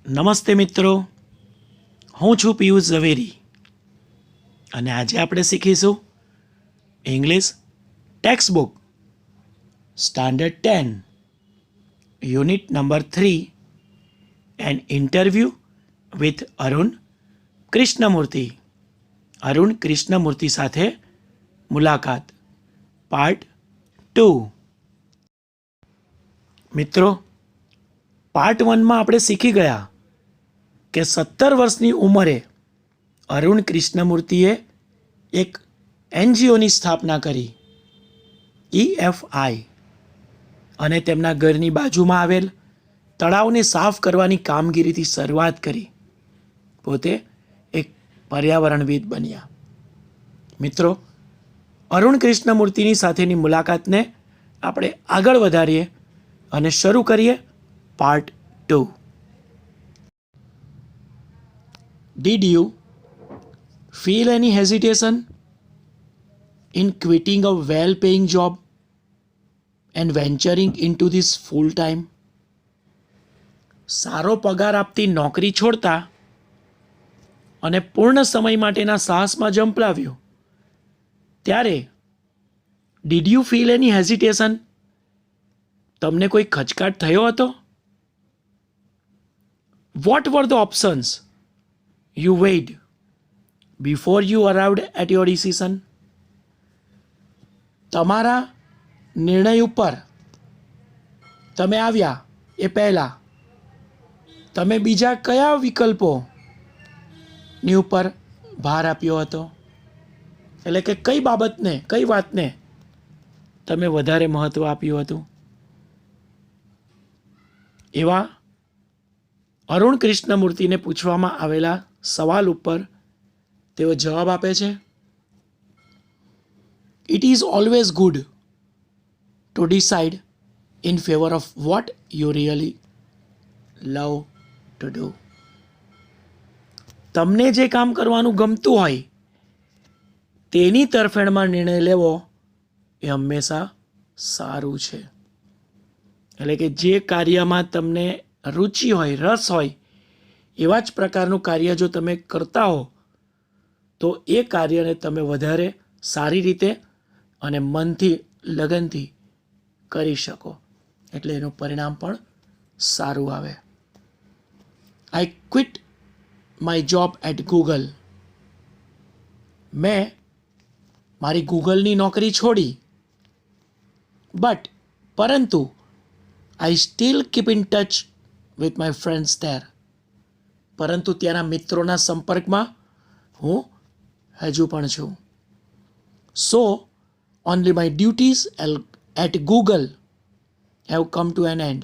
નમસ્તે મિત્રો, હું છું પિયુષ ઝવેરી અને આજે આપણે શીખીશું English text book standard 10 unit number 3 an interview with Arun Krishnamurthy. Arun Krishnamurthy સાથે મુલાકાત પાર્ટ 2. મિત્રો, પાર્ટ 1માં આપણે શીખી ગયા કે 17 વર્ષની ઉંમરે અરુણ કૃષ્ણમૂર્તિએ એક એનજીઓની સ્થાપના કરી, EFI, અને તેમના ઘરની બાજુમાં આવેલ તળાવને સાફ કરવાની કામગીરીથી શરૂઆત કરી. પોતે એક પર્યાવરણવિદ બન્યા. મિત્રો, અરુણ કૃષ્ણમૂર્તિની સાથેની મુલાકાતને આપણે આગળ વધારીએ અને શરૂ કરીએ part 2. Did you feel any hesitation in quitting a well-paying job and venturing into this full-time? સારો પગાર આપતી નોકરી છોડતા અને પૂર્ણ સમય માટેના સાહસમાં ઝંપલાવ્યો ત્યારે did you feel any hesitation? તમને કોઈ ખચકાટ થયો હતો? What were the options you weighed before you arrived at your decision? તમારા નિર્ણય ઉપર તમે આવ્યા એ પહેલાં તમે બીજા કયા વિકલ્પોની ઉપર ભાર આપ્યો હતો? એટલે કે કઈ બાબતને, કઈ વાતને તમે વધારે મહત્ત્વ આપ્યું હતું? એવા અરુણ કૃષ્ણમૂર્તિને પૂછવામાં આવેલા સવાલ ઉપર તેઓ જવાબ આપે છે. It is always good to decide in favour of what you really love to do. તમને જે કામ કરવાનું ગમતું હોય તેની તરફેણમાં નિર્ણય લેવો એ હંમેશા સારું છે. એટલે કે જે કાર્યમાં તમને રુચિ હોય, રસ હોય, એવા જ પ્રકારનું કાર્ય જો તમે કરતા હો તો એ કાર્યને તમે વધારે સારી રીતે અને મનથી, લગનથી કરી શકો, એટલે એનું પરિણામ પણ સારું આવે. I quit my job at Google. મેં મારી ગૂગલની નોકરી છોડી, પરંતુ I still keep in touch with my friends there. પરંતુ ત્યાંના મિત્રોના સંપર્કમાં હું હજુ પણ છું. So only my duties at Google have come to an end,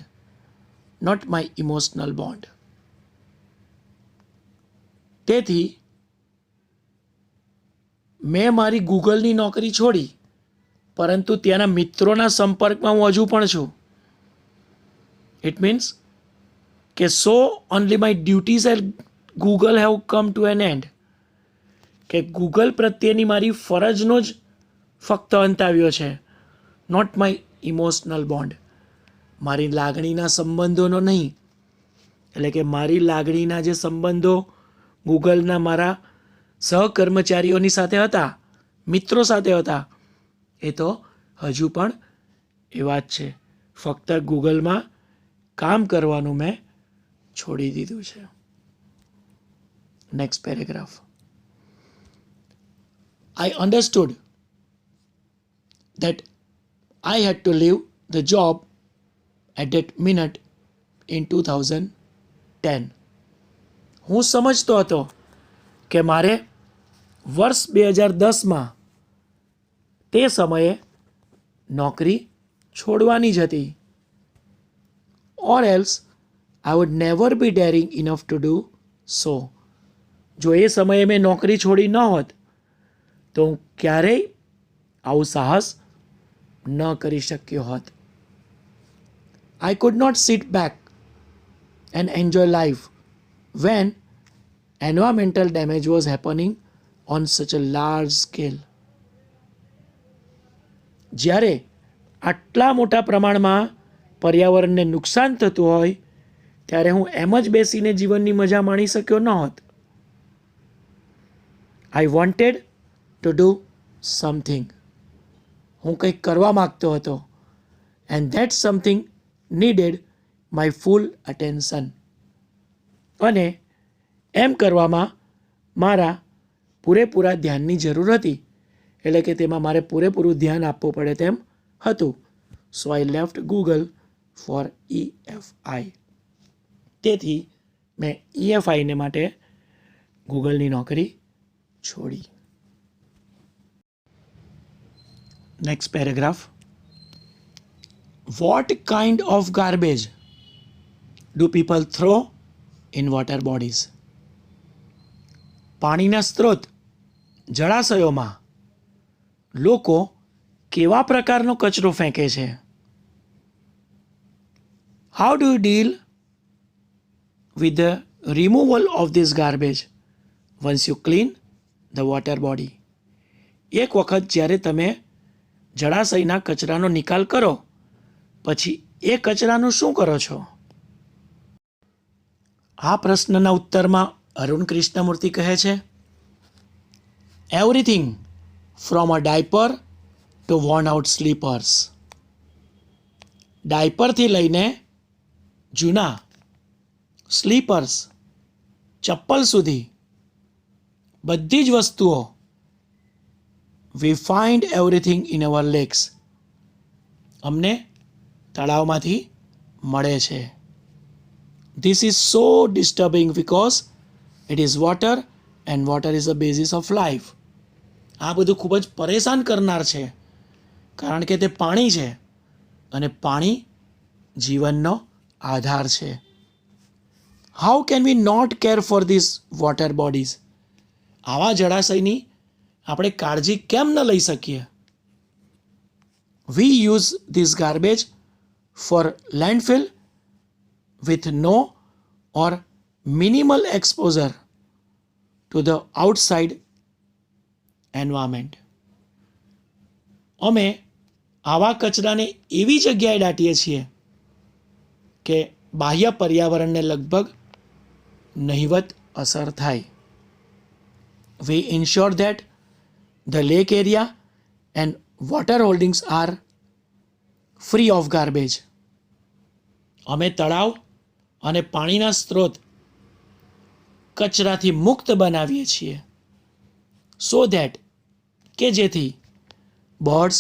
not my emotional bond. તેથી મેં મારી ગૂગલની નોકરી છોડી, પરંતુ ત્યાંના મિત્રોના સંપર્કમાં હું હજુ પણ છું. ઇટ મીન્સ કે so only my duties at Google have come to an end, કે ગૂગલ પ્રત્યેની મારી ફરજનો જ ફક્ત અંત આવ્યો છે, નોટ માય ઇમોશનલ બોન્ડ. મારી લાગણીના સંબંધોનો નહીં. એટલે કે મારી લાગણીના જે સંબંધો ગૂગલના મારા સહકર્મચારીઓની સાથે હતા, મિત્રો સાથે હતા, એ તો હજુ પણ એવા જ છે. ફક્ત ગૂગલમાં કામ કરવાનું મેં છોડી દીધું છે. Next paragraph. I understood that I had to leave the job at that minute in 2010. હું સમજતો હતો કે મારે વર્ષ 2010માં તે સમયે નોકરી છોડવાની જ હતી. Or else I would never be daring enough to do so. જો એ સમયે મેં નોકરી છોડી ન હોત તો હું ક્યારેય આવું સાહસ ન કરી શક્યો હોત. I could not sit back and enjoy life when environmental damage was happening on such a large scale. જ્યારે આટલા મોટા પ્રમાણમાં પર્યાવરણને નુકસાન થતું હોય ત્યારે હું એમ જ બેસીને જીવનની મજા માણી શક્યો ન હોત. I wanted to do something. હું કંઈક કરવા માગતો હતો. And that something needed my full attention. અને એમ કરવામાં મારા પૂરેપૂરા ધ્યાનની જરૂર હતી. એટલે કે તેમાં મારે પૂરેપૂરું ધ્યાન આપવું પડે તેમ હતું. So I left Google for EFI. તેથી મેં EFIને માટે ગૂગલની નોકરી છોડી. Next paragraph. What kind of garbage do people throw in water bodies? પાણીના સ્ત્રોત જળાશયોમાં લોકો કેવા પ્રકારનો કચરો ફેંકે છે? How do you deal with the removal of this garbage once you clean the water body? એક વખત જ્યારે તમે જળાશયના કચરાનો નિકાલ કરો પછી એ કચરાનું શું કરો છો? આ પ્રશ્નના ઉત્તરમાં અરુણ કૃષ્ણમૂર્તિ કહે છે, everything from a diaper to worn out slippers. ડાયપરથી લઈને જૂના સ્લીપર્સ ચપ્પલ સુધી બધી જ વસ્તુઓ we find everything in our lakes અમને તળાવમાંથી મળે છે. This is so disturbing because it is water and water is a basis of life. આ બધું ખૂબ જ પરેશાન કરનાર છે કારણ કે તે પાણી છે અને પાણી જીવનનો આધાર છે. How can we not care for this water bodies? આવા જળાશયની આપણે કાળજી કેમ ન લઈ શકીએ? We use this garbage for landfill with no or minimal exposure to the outside environment. અમે આવા કચરાને એવી જગ્યાએ દાટીએ છીએ કે બાહ્ય પર્યાવરણને લગભગ નહિવત અસર થાય. We ensure that the lake area and water holdings are free of garbage. અમે તળાવ અને પાણીના સ્ત્રોત કચરાથી મુક્ત બનાવીએ છીએ. સો ધેટ કે જેથી birds,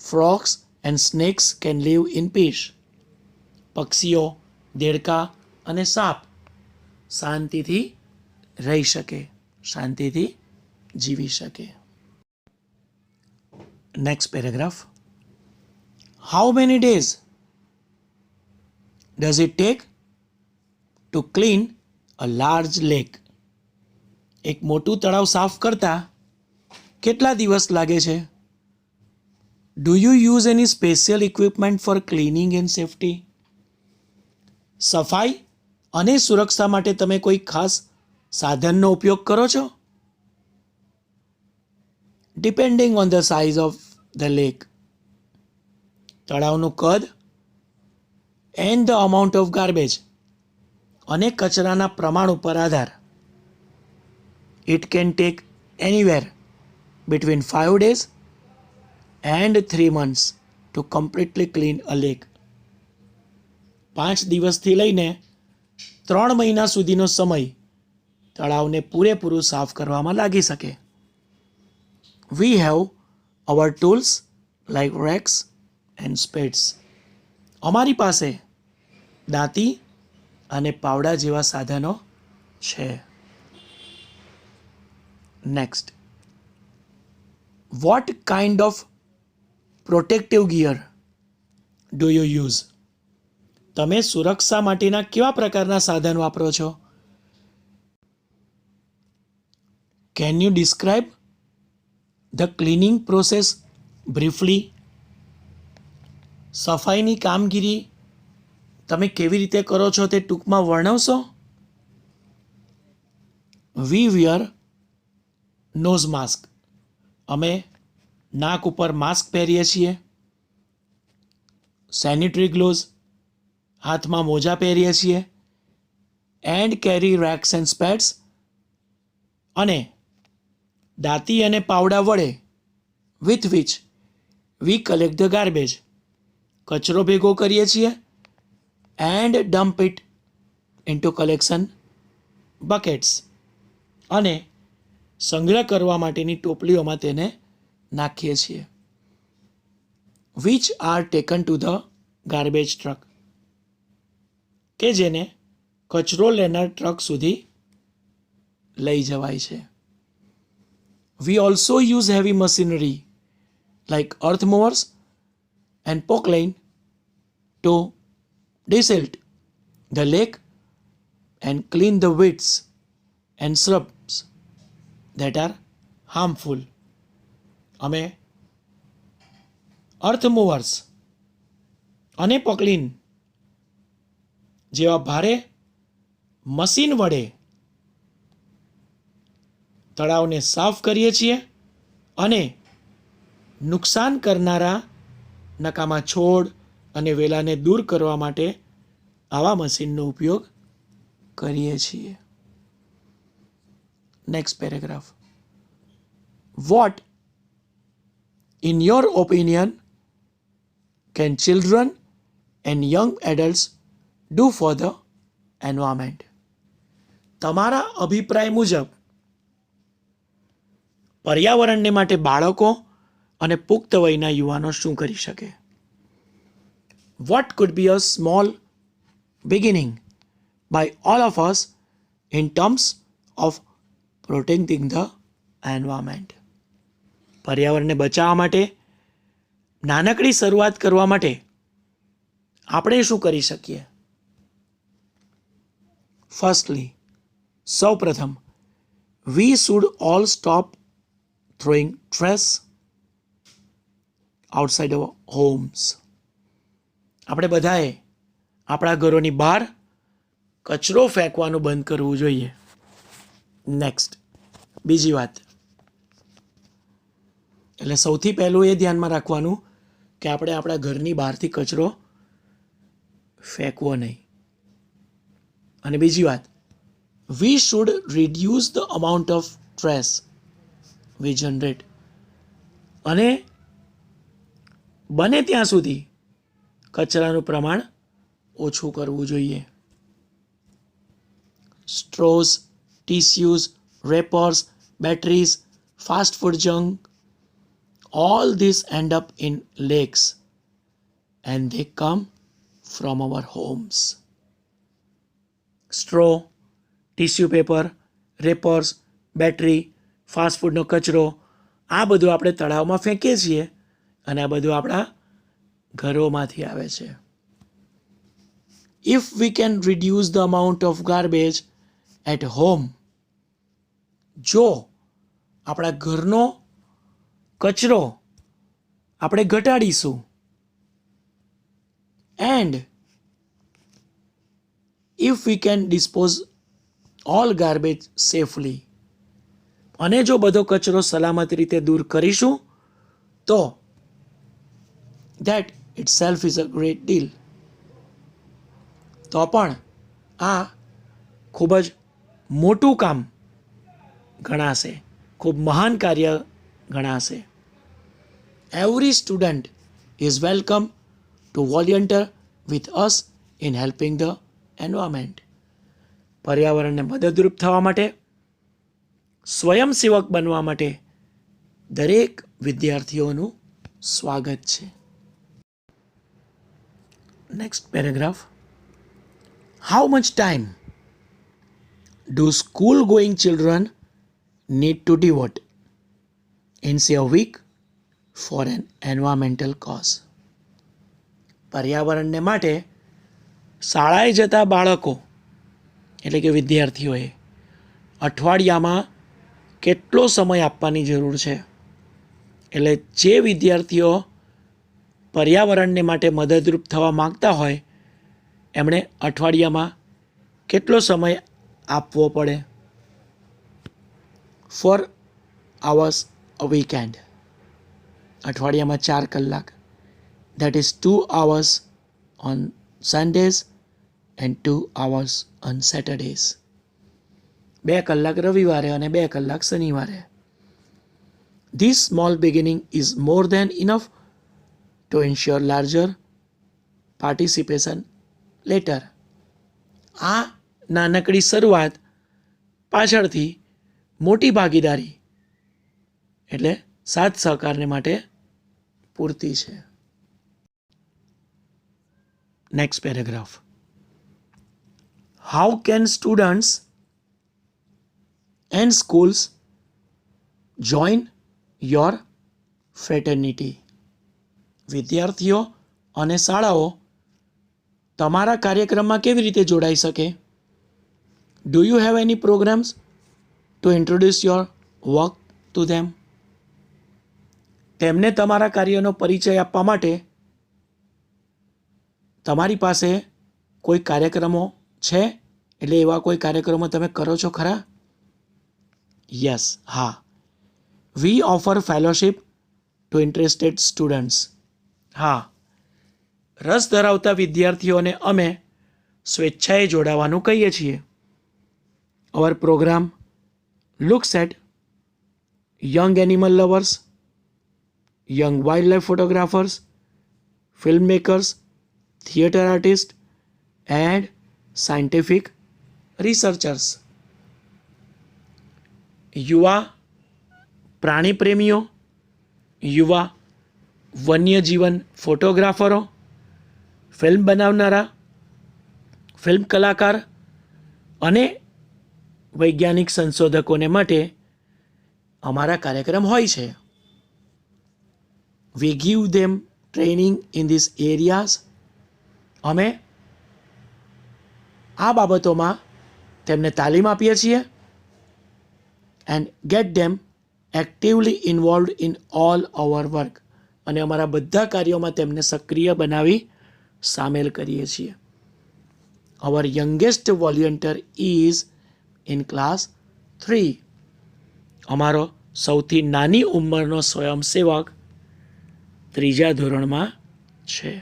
frogs and snakes can live in peace. પક્ષીઓ, દેડકા અને સાપ શાંતિથી રહી શકે, શાંતિથી જીવી શકે. Next paragraph. How many days does it take to clean a large lake? એક મોટું તળાવ સાફ કરતા કેટલા દિવસ લાગે છે? Do you use any special equipment for cleaning and safety? સફાઈ અને સુરક્ષા માટે તમે કોઈ ખાસ સાધનનો ઉપયોગ કરો છો? Depending on the size of the lake. તળાવનું કદ and the amount of garbage અને કચરાના પ્રમાણ ઉપર આધાર. It can take anywhere between 5 days and 3 months to completely clean a lake. 5 દિવસથી લઈને 3 મહિના સુધીનો સમય તળાવને પૂરેપૂરું સાફ કરવામાં લાગી શકે. We have our tools like rakes and spades. અમારી પાસે દાંતી અને પાવડા જેવા સાધનો છે. Next. What kind of protective gear do you use? તમે સુરક્ષા માટેના કેવા પ્રકારના સાધન વાપરો છો? Can you describe the cleaning process briefly? સફાઈની કામગીરી તમે કેવી રીતે કરો છો તે ટૂંકમાં વર્ણવશો? We wear nose mask. અમે નાક ઉપર માસ્ક પહેરીએ છીએ. સેનિટરી ગ્લોવ્સ, હાથમાં મોજા પહેરીએ છીએ. And carry rakes and spades, અને દાંતી અને પાવડા વડે with which we collect the garbage, કચરો ભેગો કરીએ છીએ, and dump it into collection buckets, અને સંગ્રહ કરવા માટેની ટોપલીઓમાં તેને નાખીએ છીએ, which are taken to the garbage truck, કે જેને કચરો લેનાર ટ્રક સુધી લઈ જવાય છે. We also use heavy machinery like earth movers and Poclain to desilt the lake and clean the weeds and shrubs that are harmful. અમે અર્થ movers અને પોકલીન જેવા ભારે મશીન વડે તળાવને સાફ કરીએ છીએ અને નુકસાન કરનારા નકામા છોડ અને વેલાને દૂર કરવા માટે આવા મશીનનો ઉપયોગ કરીએ છીએ. Next paragraph. What in your opinion can children and young adults do for the environment? તમારા અભિપ્રાય મુજબ પર્યાવરણને માટે બાળકો અને પુખ્ત વયના યુવાનો શું કરી શકે? What could be a small beginning by all of us in terms of protecting the environment? પર્યાવરણને બચાવવા માટે નાનકડી શરૂઆત કરવા માટે આપણે શું કરી શકીએ? ફર્સ્ટલી, સૌપ્રથમ, we should all stop throwing trash outside our homes. આપણે બધાએ આપણા ઘરોની બહાર કચરો ફેંકવાનું બંધ કરવું જોઈએ. નેક્સ્ટ, બીજી વાત, એટલે સૌથી પહેલું એ ધ્યાનમાં રાખવાનું કે આપણે આપણા ઘરની બહારથી કચરો ફેંકવો નહીં. અને બીજી વાત, we should reduce the amount of trash we generate, અને બને ત્યાં સુધી કચરાનું પ્રમાણ ઓછું કરવું જોઈએ. Straws, tissues, wrappers, batteries, fast food junk, all this end up in lakes and they come from our homes. Straw, tissue paper, wrappers, battery, fast ફૂડનો કચરો, આ બધું આપણે તળાવમાં ફેંકીએ છીએ અને આ બધું આપણા ઘરોમાંથી આવે છે. If we can reduce the amount of garbage at home, જો આપણા ઘરનો કચરો આપણે ઘટાડીશું, and if we can dispose all garbage safely, અને જો બધો કચરો સલામત રીતે દૂર કરીશું તો that itself is a great deal. તો પણ આ ખૂબ જ મોટું કામ ગણાશે, ખૂબ મહાન કાર્ય ગણાશે. Every student is welcome to volunteer with us in helping the environment. પર્યાવરણને મદદરૂપ થવા માટે, સ્વયંસેવક બનવા માટે દરેક વિદ્યાર્થીઓનું સ્વાગત છે. Next paragraph. How much time do school going children need to devote in say a week for an environmental cause? પર્યાવરણને માટે શાળાએ જતા બાળકો એટલે કે વિદ્યાર્થીઓએ અઠવાડિયામાં કેટલો સમય આપવાની જરૂર છે? એટલે જે વિદ્યાર્થીઓ પર્યાવરણને માટે મદદરૂપ થવા માગતા હોય એમણે અઠવાડિયામાં કેટલો સમય આપવો પડે? 4 hours a weekend, અઠવાડિયામાં 4 કલાક. That is 2 hours on Sundays and 2 hours on Saturdays. 2 કલાક રવિવારે અને 2 કલાક શનિવારે. This small beginning is more than enough to ensure larger participation later. આ નાનકડી શરૂઆત પાછળથી મોટી ભાગીદારી એટલે સાથ સહકારને માટે પૂરતી છે. Next paragraph. How can students and schools join your fraternity? વિદ્યાર્થીઓ અને શાળાઓ તમારા કાર્યક્રમમાં કેવી રીતે જોડાઈ શકે? Do you have any programs to introduce your work to them? તેમને તમારા કાર્યનો પરિચય આપવા માટે તમારી પાસે કોઈ કાર્યક્રમો છે? એટલે એવા કોઈ કાર્યક્રમો તમે કરો છો ખરા? યસ, હા. We offer fellowship to interested students. હા, રસ ધરાવતા વિદ્યાર્થીઓને અમે સ્વેચ્છાએ જોડાવાનું કહીએ છીએ. Our program looks at young animal lovers, young wildlife photographers, filmmakers, theatre artists, and scientific researchers. યુવા પ્રાણી પ્રેમીઓ, યુવા વન્યજીવન ફોટોગ્રાફરો, ફિલ્મ બનાવનારા, ફિલ્મ કલાકાર અને વૈજ્ઞાનિક સંશોધકોને માટે અમારા કાર્યક્રમ હોય છે. We give them training in these areas. અમે આ બાબતોમાં તેમને તાલીમ આપીએ છીએ. And get them actively involved in all our work. અને અમારા બધા કાર્યોમાં તેમને સક્રિય બનાવી સામેલ કરીએ છીએ. Our youngest volunteer is in class 3. અમારો સૌથી નાની ઉંમરનો સ્વયંસેવક 3જા ધોરણમાં છે.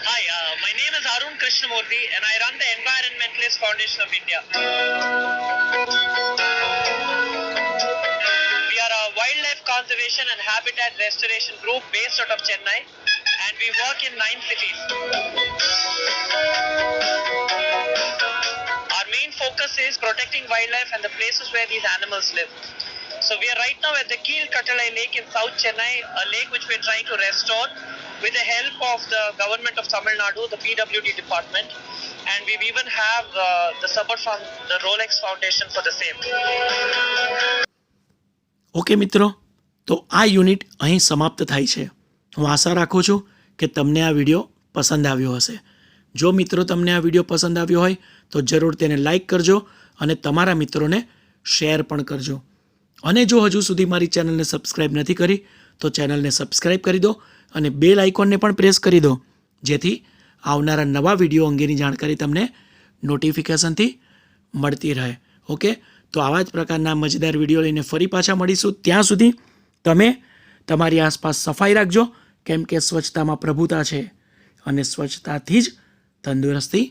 Hi, my name is Arun Krishnamurthy and I run the Environmentalist Foundation of India. We are a wildlife conservation and habitat restoration group based out of Chennai and we work in 9 cities. Our main focus is protecting wildlife and the places where these animals live. So we are right now at the Keel Kattalai Lake in South Chennai, a lake which we are trying to restore with the help of the government of Tamil Nadu, the PWD department, and we even have the support from the Rolex Foundation for the same. Okay મિત્રો, તો આ unit અહીં સમાપ્ત થાય છે. હું આશા રાખું છું કે તમને આ વિડીયો પસંદ આવ્યો હશે. જો મિત્રો તમને આ વિડીયો પસંદ આવ્યો હોય તો જરૂર તેને લાઈક કરજો અને તમારા મિત્રોને શેર પણ કરજો. અને જો હજુ સુધી મારી ચેનલને સબસ્ક્રાઈબ નથી કરી તો ચેનલને સબસ્ક્રાઈબ કરી દો અને બેલ આઇકોનને પણ પ્રેસ કરી દો, જેથી આવનારા નવા વિડીયો અંગેની જાણકારી તમને નોટિફિકેશનથી મળતી રહે. ઓકે, તો આવા જ પ્રકારના મજેદાર વિડીયો લઈને ફરી પાછા મળીશું. ત્યાં સુધી તમે તમારી આસપાસ સફાઈ રાખજો, કેમ કે સ્વચ્છતામાં પ્રભુતા છે અને સ્વચ્છતાથી જ તંદુરસ્તી